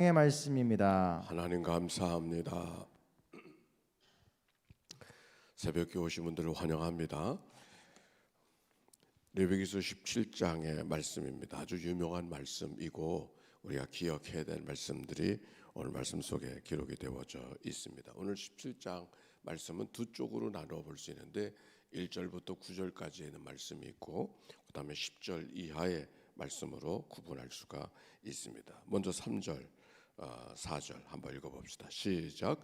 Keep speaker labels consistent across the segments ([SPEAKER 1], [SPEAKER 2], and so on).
[SPEAKER 1] 의 말씀입니다.
[SPEAKER 2] 하나님 감사합니다. 새벽에 오신 분들을 환영합니다. 레위기서 17장의 말씀입니다. 아주 유명한 말씀이고 우리가 기억해야 될 말씀들이 오늘 말씀 속에 기록이 되어져 있습니다. 오늘 17장 말씀은 두 쪽으로 나누어 볼 수 있는데 1절부터 9절까지 있는 말씀이 있고 그 다음에 10절 이하의 말씀으로 구분할 수가 있습니다. 먼저 3절 4절 한번 읽어봅시다. 시작.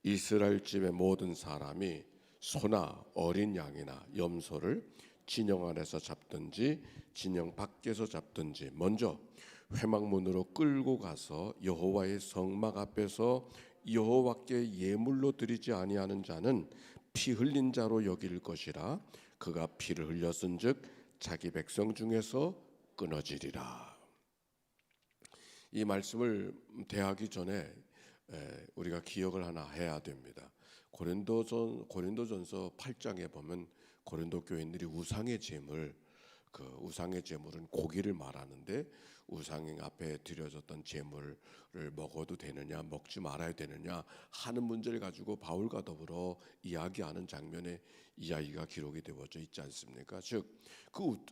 [SPEAKER 2] 이스라엘 집의 모든 사람이 소나 어린 양이나 염소를 진영 안에서 잡든지 진영 밖에서 잡든지 먼저 회막문으로 끌고 가서 여호와의 성막 앞에서 여호와께 예물로 드리지 아니하는 자는 피 흘린 자로 여길 것이라. 그가 피를 흘렸은즉 자기 백성 중에서 끊어지리라. 이 말씀을 대하기 전에 우리가 기억을 하나 해야 됩니다. 고린도전서 8장에 보면 고린도 교인들이 우상의 제물, 그 우상의 제물은 고기를 말하는데 우상 앞에 드려졌던 제물을 먹어도 되느냐 먹지 말아야 되느냐 하는 문제를 가지고 바울과 더불어 이야기하는 장면에 이야기가 기록이 되어져 있지 않습니까? 즉,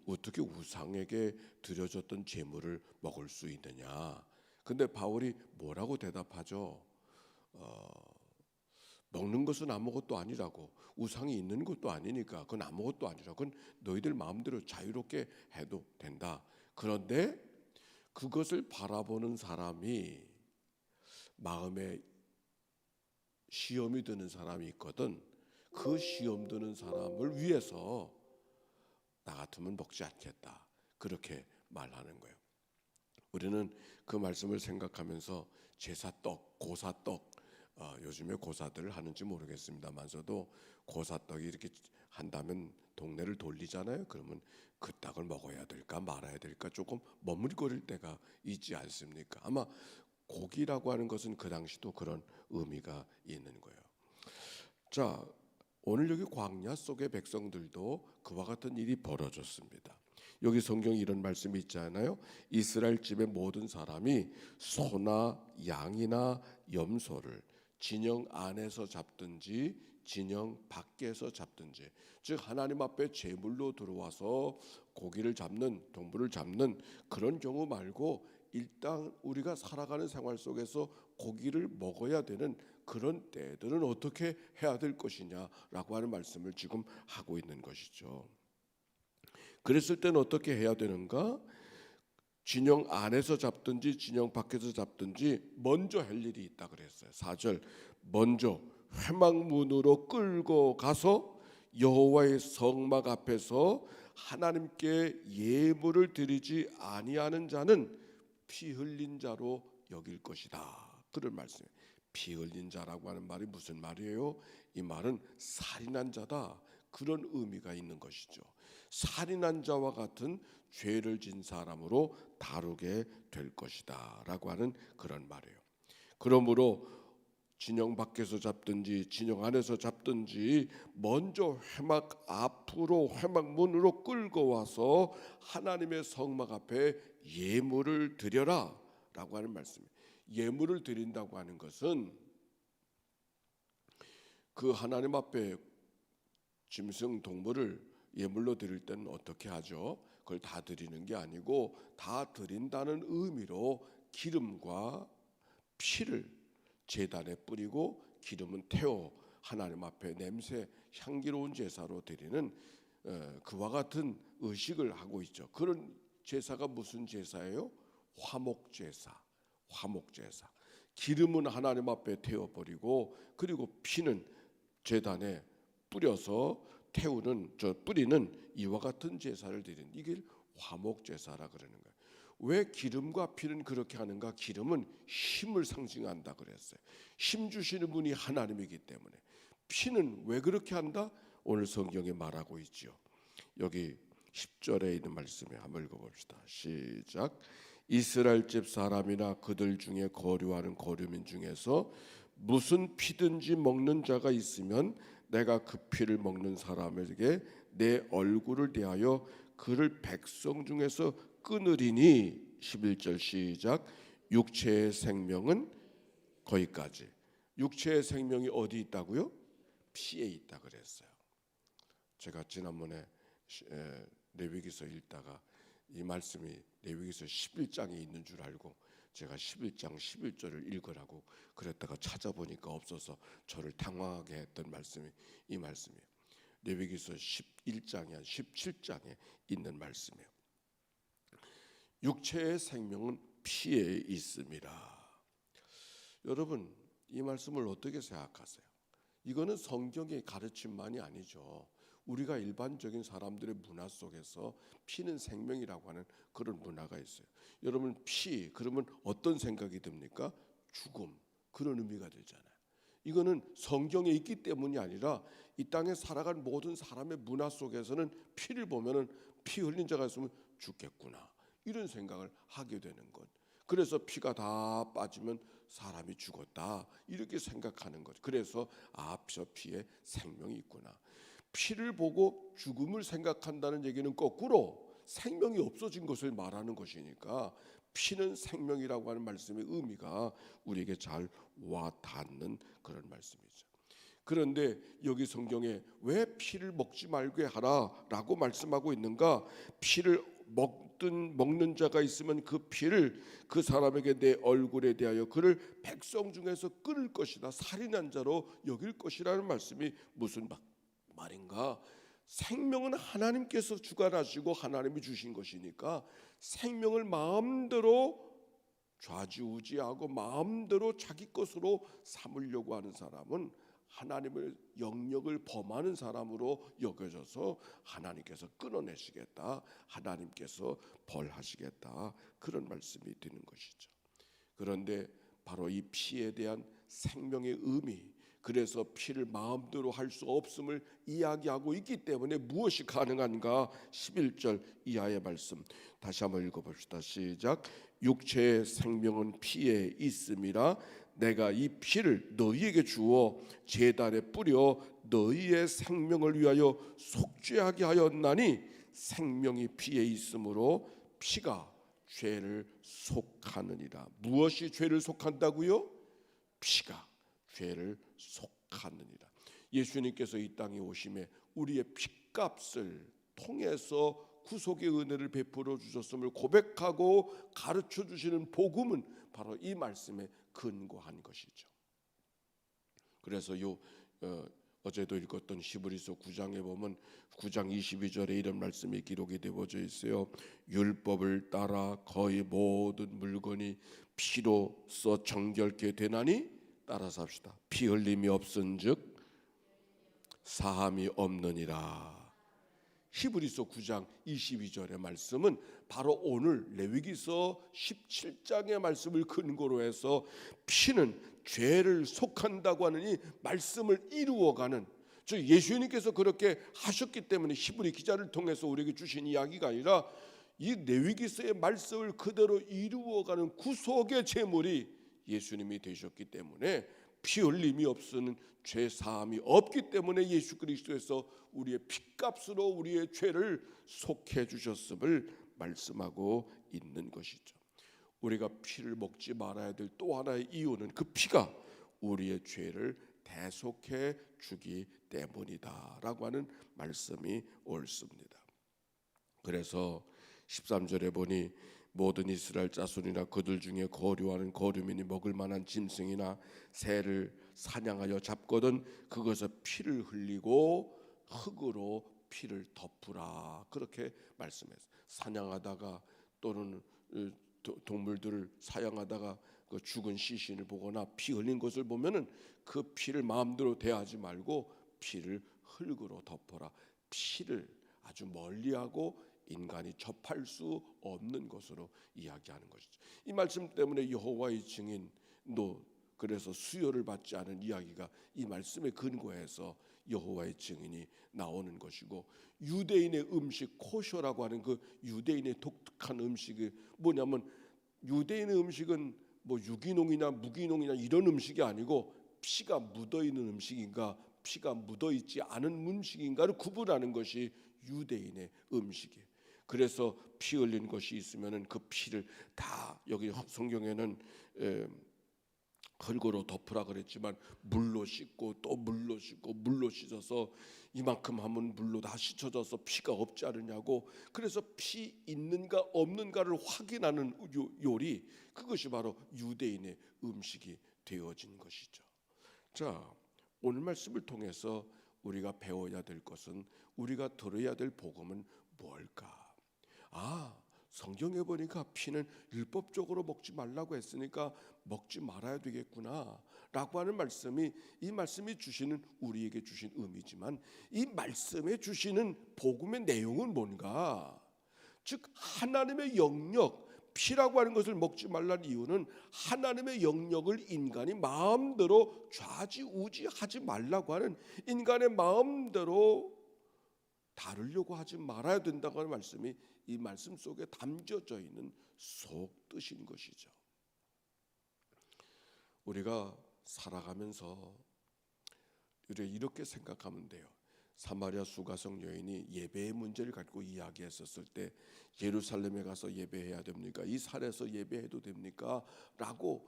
[SPEAKER 2] 어떻게 우상에게 드려졌던 제물을 먹을 수 있느냐? 근데 바울이 뭐라고 대답하죠? 먹는 것은 아무것도 아니라고, 우상이 있는 것도 아니니까 그건 아무것도 아니라, 그건 너희들 마음대로 자유롭게 해도 된다. 그런데 그것을 바라보는 사람이 마음에 시험이 드는 사람이 있거든. 그 시험 드는 사람을 위해서 나 같으면 먹지 않겠다, 그렇게 말하는 거예요. 우리는 그 말씀을 생각하면서 제사떡, 고사떡, 요즘에 고사들을 하는지 모르겠습니다만서도 고사떡이 이렇게 한다면 동네를 돌리잖아요. 그러면 그 떡을 먹어야 될까 말아야 될까 조금 머물거릴 때가 있지 않습니까? 아마 고기라고 하는 것은 그 당시도 그런 의미가 있는 거예요. 자, 오늘 여기 광야 속의 백성들도 그와 같은 일이 벌어졌습니다. 여기 성경에 이런 말씀이 있잖아요. 이스라엘 집의 모든 사람이 소나 양이나 염소를 진영 안에서 잡든지 진영 밖에서 잡든지, 즉 하나님 앞에 제물로 들어와서 고기를 잡는, 동물을 잡는 그런 경우 말고 일단 우리가 살아가는 생활 속에서 고기를 먹어야 되는 그런 때들은 어떻게 해야 될 것이냐라고 하는 말씀을 지금 하고 있는 것이죠. 그랬을 때는 어떻게 해야 되는가? 진영 안에서 잡든지 진영 밖에서 잡든지 먼저 할 일이 있다 그랬어요. 4절, 먼저 회막문으로 끌고 가서 여호와의 성막 앞에서 하나님께 예물을 드리지 아니하는 자는 피 흘린 자로 여길 것이다, 그런 말씀이에요. 피 흘린 자라고 하는 말이 무슨 말이에요? 이 말은 살인한 자다, 그런 의미가 있는 것이죠. 살인한 자와 같은 죄를 진 사람으로 다루게 될 것이다 라고 하는 그런 말이에요. 그러므로 진영 밖에서 잡든지 진영 안에서 잡든지 먼저 회막 앞으로 회막 문으로 끌고 와서 하나님의 성막 앞에 예물을 드려라 라고 하는 말씀이에요. 예물을 드린다고 하는 것은 그 하나님 앞에 짐승 동물을 예물로 드릴 때는 어떻게 하죠? 그걸 다 드리는 게 아니고 다 드린다는 의미로 기름과 피를 제단에 뿌리고 기름은 태워 하나님 앞에 냄새 향기로운 제사로 드리는 그와 같은 의식을 하고 있죠. 그런 제사가 무슨 제사예요? 화목제사. 화목제사. 기름은 하나님 앞에 태워버리고 그리고 피는 제단에 뿌려서 태우는, 뿌리는 이와 같은 제사를 드리는, 이게 화목제사라 그러는 거예요. 왜 기름과 피는 그렇게 하는가? 기름은 힘을 상징한다 그랬어요. 힘 주시는 분이 하나님이기 때문에. 피는 왜 그렇게 한다? 오늘 성경에 말하고 있죠. 여기 10절에 있는 말씀에 한번 읽어봅시다. 시작. 이스라엘 집 사람이나 그들 중에 거류하는 거류민 중에서 무슨 피든지 먹는 자가 있으면 내가 그 피를 먹는 사람에게 내 얼굴을 대하여 그를 백성 중에서 끊으리니. 11절 시작. 육체의 생명은 거기까지. 육체의 생명이 어디 있다고요? 피에 있다 그랬어요. 제가 지난번에 레위기서 읽다가 이 말씀이 레위기서 11장에 있는 줄 알고 제가 11장 11절을 읽으라고 그랬다가 찾아보니까 없어서 저를 당황하게 했던 말씀이 이 말씀이에요. 레위기서 11장이 17장에 있는 말씀이에요. 육체의 생명은 피에 있습니다. 여러분, 이 말씀을 어떻게 생각하세요? 이거는 성경의 가르침만이 아니죠. 우리가 일반적인 사람들의 문화 속에서 피는 생명이라고 하는 그런 문화가 있어요. 여러분, 피 그러면 어떤 생각이 듭니까? 죽음, 그런 의미가 들잖아요. 이거는 성경에 있기 때문이 아니라 이 땅에 살아간 모든 사람의 문화 속에서는 피를 보면은 피 흘린 자가 있으면 죽겠구나, 이런 생각을 하게 되는 것. 그래서 피가 다 빠지면 사람이 죽었다, 이렇게 생각하는 거죠. 그래서 저 피에 생명이 있구나. 피를 보고 죽음을 생각한다는 얘기는 거꾸로 생명이 없어진 것을 말하는 것이니까 피는 생명이라고 하는 말씀의 의미가 우리에게 잘 와닿는 그런 말씀이죠. 그런데 여기 성경에 왜 피를 먹지 말게 하라라고 말씀하고 있는가? 피를 먹는 자가 있으면 그 피를 그 사람에게 내 얼굴에 대하여 그를 백성 중에서 끊을 것이다, 살인한 자로 여길 것이라는 말씀이 무슨 말인가? 생명은 하나님께서 주관하시고 하나님이 주신 것이니까 생명을 마음대로 좌지우지하고 마음대로 자기 것으로 삼으려고 하는 사람은 하나님의 영역을 범하는 사람으로 여겨져서 하나님께서 끊어내시겠다, 하나님께서 벌하시겠다, 그런 말씀이 드는 것이죠. 그런데 바로 이 피에 대한 생명의 의미, 그래서 피를 마음대로 할 수 없음을 이야기하고 있기 때문에 무엇이 가능한가? 11절 이하의 말씀 다시 한번 읽어봅시다. 시작. 육체의 생명은 피에 있음이라 내가 이 피를 너희에게 주어 제단에 뿌려 너희의 생명을 위하여 속죄하게 하였나니 생명이 피에 있으므로 피가 죄를 속하느니라. 무엇이 죄를 속한다고요? 피가 죄를 속하느니라. 예수님께서 이 땅에 오심에 우리의 피값을 통해서 구속의 은혜를 베풀어 주셨음을 고백하고 가르쳐 주시는 복음은 바로 이 말씀에 근거한 것이죠. 그래서 어제도 읽었던 히브리서 9장에 보면 9장 22절에 이런 말씀이 기록이 되어져 있어요. 율법을 따라 거의 모든 물건이 피로써 정결케 되나니 따라서 합시다. 피 흘림이 없은즉 사함이 없느니라. 히브리서 9장 22절의 말씀은 바로 오늘 레위기서 17장의 말씀을 근거로 해서 피는 죄를 속한다고 하는 이 말씀을 이루어가는, 즉 예수님께서 그렇게 하셨기 때문에 히브리 기자를 통해서 우리에게 주신 이야기가 아니라 이 레위기서의 말씀을 그대로 이루어가는 구속의 제물이 예수님이 되셨기 때문에 피 흘림이 없으는 죄 사함이 없기 때문에 예수 그리스도에서 우리의 피값으로 우리의 죄를 속해 주셨음을 말씀하고 있는 것이죠. 우리가 피를 먹지 말아야 될 또 하나의 이유는 그 피가 우리의 죄를 대속해 주기 때문이다라고 하는 말씀이 옳습니다. 그래서 13절에 보니 모든 이스라엘 자손이나 그들 중에 거류하는 거류민이 먹을 만한 짐승이나 새를 사냥하여 잡거든 그것을 피를 흘리고 흙으로 피를 덮으라, 그렇게 말씀했어요. 사냥하다가 또는 동물들을 사냥하다가 그 죽은 시신을 보거나 피 흘린 것을 보면은 그 피를 마음대로 대하지 말고 피를 흙으로 덮어라. 피를 아주 멀리하고 인간이 접할 수 없는 것으로 이야기하는 것이죠. 이 말씀 때문에 여호와의 증인도 그래서 수요를 받지 않은 이야기가 이 말씀에 근거해서 여호와의 증인이 나오는 것이고, 유대인의 음식 코셔라고 하는 그 유대인의 독특한 음식이 뭐냐면, 유대인의 음식은 뭐 유기농이나 무기농이나 이런 음식이 아니고 피가 묻어 있는 음식인가 피가 묻어 있지 않은 음식인가를 구분하는 것이 유대인의 음식이에요. 그래서 피 흘린 것이 있으면은 그 피를 다, 여기 성경에는 흙으로 덮으라 그랬지만 물로 씻고 또 물로 씻고 물로 씻어서 이만큼 하면 물로 다 씻어져서 피가 없지 않느냐고. 그래서 피 있는가 없는가를 확인하는 요리, 그것이 바로 유대인의 음식이 되어진 것이죠. 자, 오늘 말씀을 통해서 우리가 배워야 될 것은, 우리가 들어야 될 복음은 뭘까? 성경에 보니까 피는 율법적으로 먹지 말라고 했으니까 먹지 말아야 되겠구나 라고 하는 말씀이, 이 말씀이 주시는, 우리에게 주신 의미지만, 이 말씀에 주시는 복음의 내용은 뭔가? 즉 하나님의 영역, 피라고 하는 것을 먹지 말라는 이유는 하나님의 영역을 인간이 마음대로 좌지우지하지 말라고 하는, 인간의 마음대로 다루려고 하지 말아야 된다고 하는 말씀이 이 말씀 속에 담겨져 있는 속뜻인 것이죠. 우리가 살아가면서 이렇게 생각하면 돼요. 사마리아 수가성 여인이 예배의 문제를 갖고 이야기했었을 때, 예루살렘에 가서 예배해야 됩니까? 이 산에서 예배해도 됩니까? 라고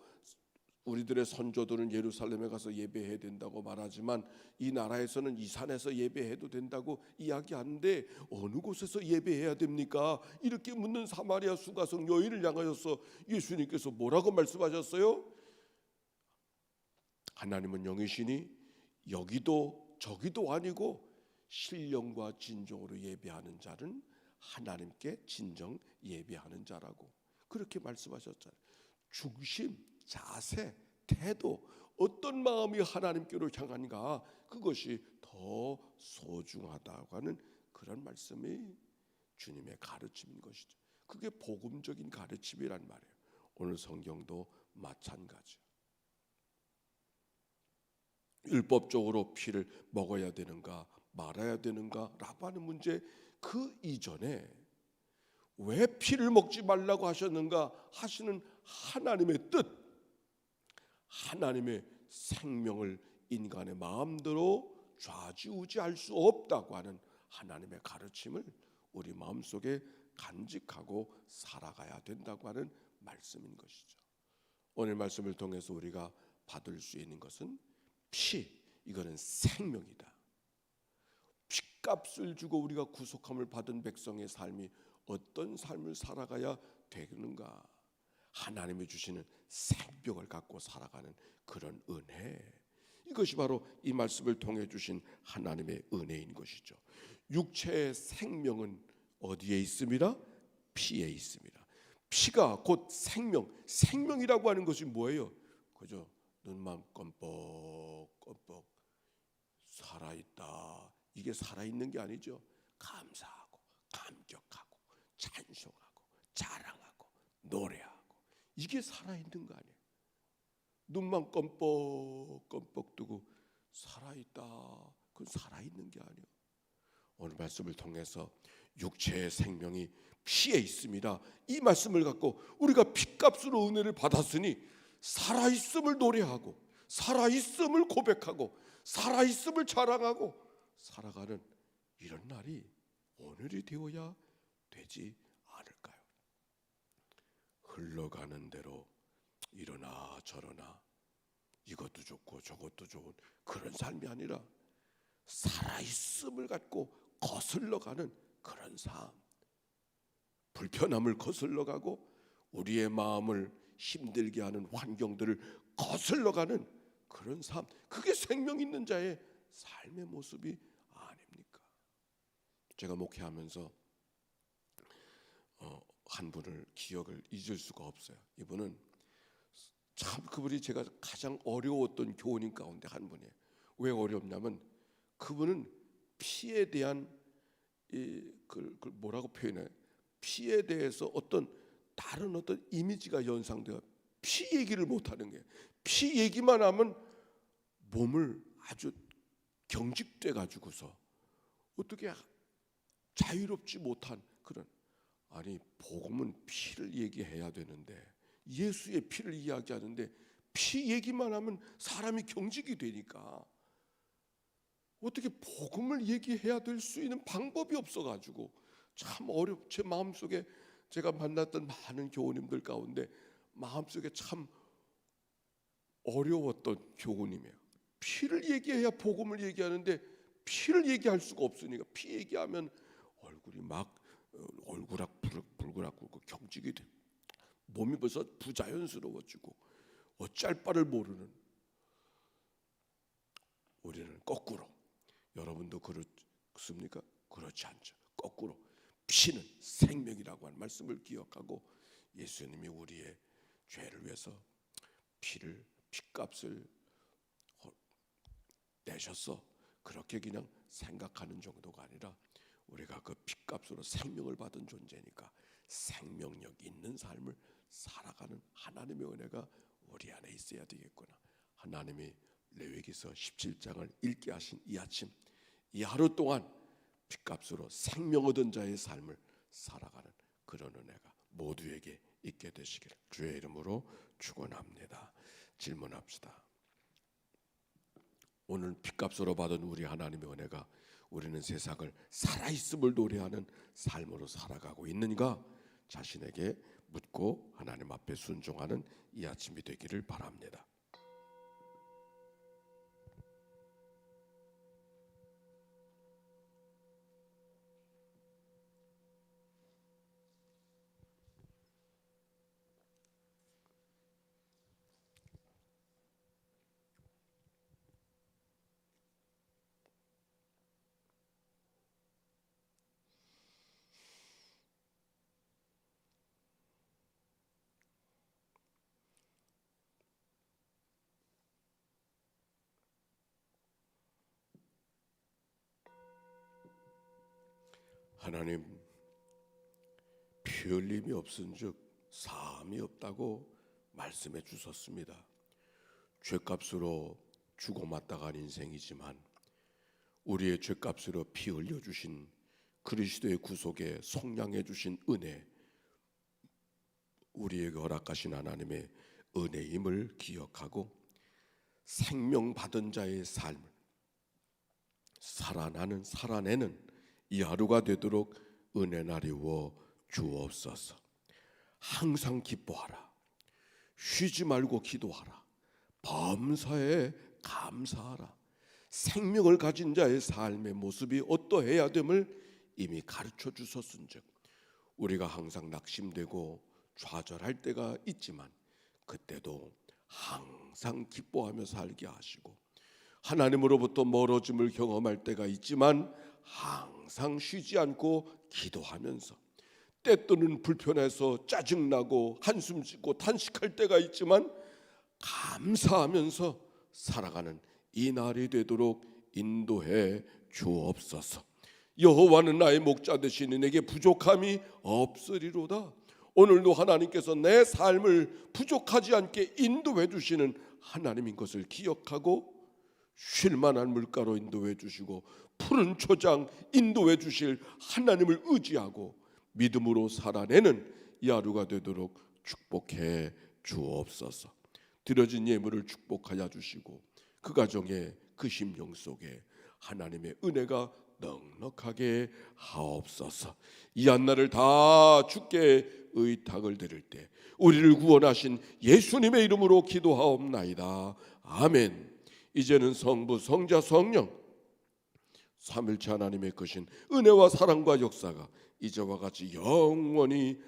[SPEAKER 2] 우리들의 선조들은 예루살렘에 가서 예배해야 된다고 말하지만, 이 나라에서는 이 산에서 예배해도 된다고 이야기하는데 어느 곳에서 예배해야 됩니까? 이렇게 묻는 사마리아 수가성 여인을 향하여서 예수님께서 뭐라고 말씀하셨어요? 하나님은 영이시니 여기도 저기도 아니고 신령과 진정으로 예배하는 자는 하나님께 진정 예배하는 자라고 그렇게 말씀하셨잖아요. 중심, 자세, 태도, 어떤 마음이 하나님께로 향한가, 그것이 더 소중하다고 하는 그런 말씀이 주님의 가르침인 것이죠. 그게 복음적인 가르침이란 말이에요. 오늘 성경도 마찬가지예요. 율법적으로 피를 먹어야 되는가 말아야 되는가 라고 하는 문제, 그 이전에 왜 피를 먹지 말라고 하셨는가 하시는 하나님의 뜻, 하나님의 생명을 인간의 마음대로 좌지우지할 수 없다고 하는 하나님의 가르침을 우리 마음속에 간직하고 살아가야 된다고 하는 말씀인 것이죠. 오늘 말씀을 통해서 우리가 받을 수 있는 것은 피, 이거는 생명이다. 핏값을 주고 우리가 구속함을 받은 백성의 삶이 어떤 삶을 살아가야 되는가? 하나님이 주시는 생명을 갖고 살아가는 그런 은혜, 이것이 바로 이 말씀을 통해 주신 하나님의 은혜인 것이죠. 육체의 생명은 어디에 있습니다? 피에 있습니다. 피가 곧 생명, 생명이라고 하는 것이 뭐예요? 그죠? 눈만 껌뻑껌뻑 살아있다, 이게 살아있는 게 아니죠. 감사하고 감격하고 찬송하고 자랑하고 노래하고, 이게 살아있는 거 아니에요. 눈만 껌뻑껌뻑 뜨고 살아있다, 그건 살아있는 게 아니에요. 오늘 말씀을 통해서 육체의 생명이 피에 있습니다, 이 말씀을 갖고 우리가 피값으로 은혜를 받았으니 살아있음을 노래하고 살아있음을 고백하고 살아있음을 자랑하고 살아가는 이런 날이 오늘이 되어야 되지 않을까요? 흘러가는 대로 이러나 저러나 이것도 좋고 저것도 좋은 그런 삶이 아니라 살아있음을 갖고 거슬러가는 그런 삶, 불편함을 거슬러가고 우리의 마음을 힘들게 하는 환경들을 거슬러가는 그런 삶, 그게 생명 있는 자의 삶의 모습이 아닙니까? 제가 목회하면서 한 분을 기억을 잊을 수가 없어요. 이분은 참, 그분이 제가 가장 어려웠던 교우님 가운데 한 분이에요. 왜 어렵냐면 그분은 피에 대한 그 뭐라고 표현해? 피에 대해서 어떤 다른 어떤 이미지가 연상돼요. 피 얘기를 못하는 게, 피 얘기만 하면 몸을 아주 경직돼 가지고서 어떻게 자유롭지 못한 그런, 아니 복음은 피를 얘기해야 되는데, 예수의 피를 이야기하는데 피 얘기만 하면 사람이 경직이 되니까 어떻게 복음을 얘기해야 될 수 있는 방법이 없어가지고 참 제 마음속에 제가 만났던 많은 교우님들 가운데 마음속에 참 어려웠던 교우님이에요. 피를 얘기해야 복음을 얘기하는데 피를 얘기할 수가 없으니까 피 얘기하면 얼굴이 막 얼굴락불굴하고 경직이 돼. 몸이 벌써 부자연스러워지고 어쩔 바를 모르는. 우리는 거꾸로, 여러분도 그렇습니까? 그렇지 않죠. 거꾸로 피는 생명이라고 하는 말씀을 기억하고 예수님이 우리의 죄를 위해서 피값을 내셔서 그렇게 그냥 생각하는 정도가 아니라 우리가 그 피값으로 생명을 받은 존재니까 생명력 있는 삶을 살아가는 하나님의 은혜가 우리 안에 있어야 되겠구나. 하나님이 레위기서 17장을 읽게 하신 이 아침, 이 하루 동안 피값으로 생명 얻은 자의 삶을 살아가는 그런 은혜가 모두에게 있게 되시기를 주의 이름으로 축원합니다. 질문합시다. 오늘 피값으로 받은 우리 하나님의 은혜가 우리는 세상을 살아있음을 노래하는 삶으로 살아가고 있는가 자신에게 묻고 하나님 앞에 순종하는 이 아침이 되기를 바랍니다. 하나님, 피 흘림이 없은즉 사함이 없다고 말씀해 주셨습니다. 죄값으로 주고 마땅한 인생이지만 우리의 죄값으로 피 흘려 주신 그리스도의 구속에 속량해 주신 은혜, 우리에게 허락하신 하나님의 은혜임을 기억하고 생명 받은 자의 삶을 살아내는 이 하루가 되도록 은혜 나리워 주옵소서. 항상 기뻐하라. 쉬지 말고 기도하라. 범사에 감사하라. 생명을 가진 자의 삶의 모습이 어떠해야 됨을 이미 가르쳐 주셨은즉 우리가 항상 낙심되고 좌절할 때가 있지만 그때도 항상 기뻐하며 살게 하시고 하나님으로부터 멀어짐을 경험할 때가 있지만 항상 쉬지 않고 기도하면서 때또는 불편해서 짜증나고 한숨 쉬고 탄식할 때가 있지만 감사하면서 살아가는 이 날이 되도록 인도해 주옵소서. 여호와는 나의 목자 되시니 내게 부족함이 없으리로다. 오늘도 하나님께서 내 삶을 부족하지 않게 인도해 주시는 하나님인 것을 기억하고 쉴만한 물가로 인도해 주시고 푸른 초장 인도해 주실 하나님을 의지하고 믿음으로 살아내는 이 하루가 되도록 축복해 주옵소서. 드려진 예물을 축복하여 주시고 그 가정에 그 심령 속에 하나님의 은혜가 넉넉하게 하옵소서. 이 한날을 다 주께 의탁을 드릴 때 우리를 구원하신 예수님의 이름으로 기도하옵나이다. 아멘. 이제는 성부, 성자, 성령 삼일체 하나님의 크신 은혜와 사랑과 역사가 이제와 같이 영원히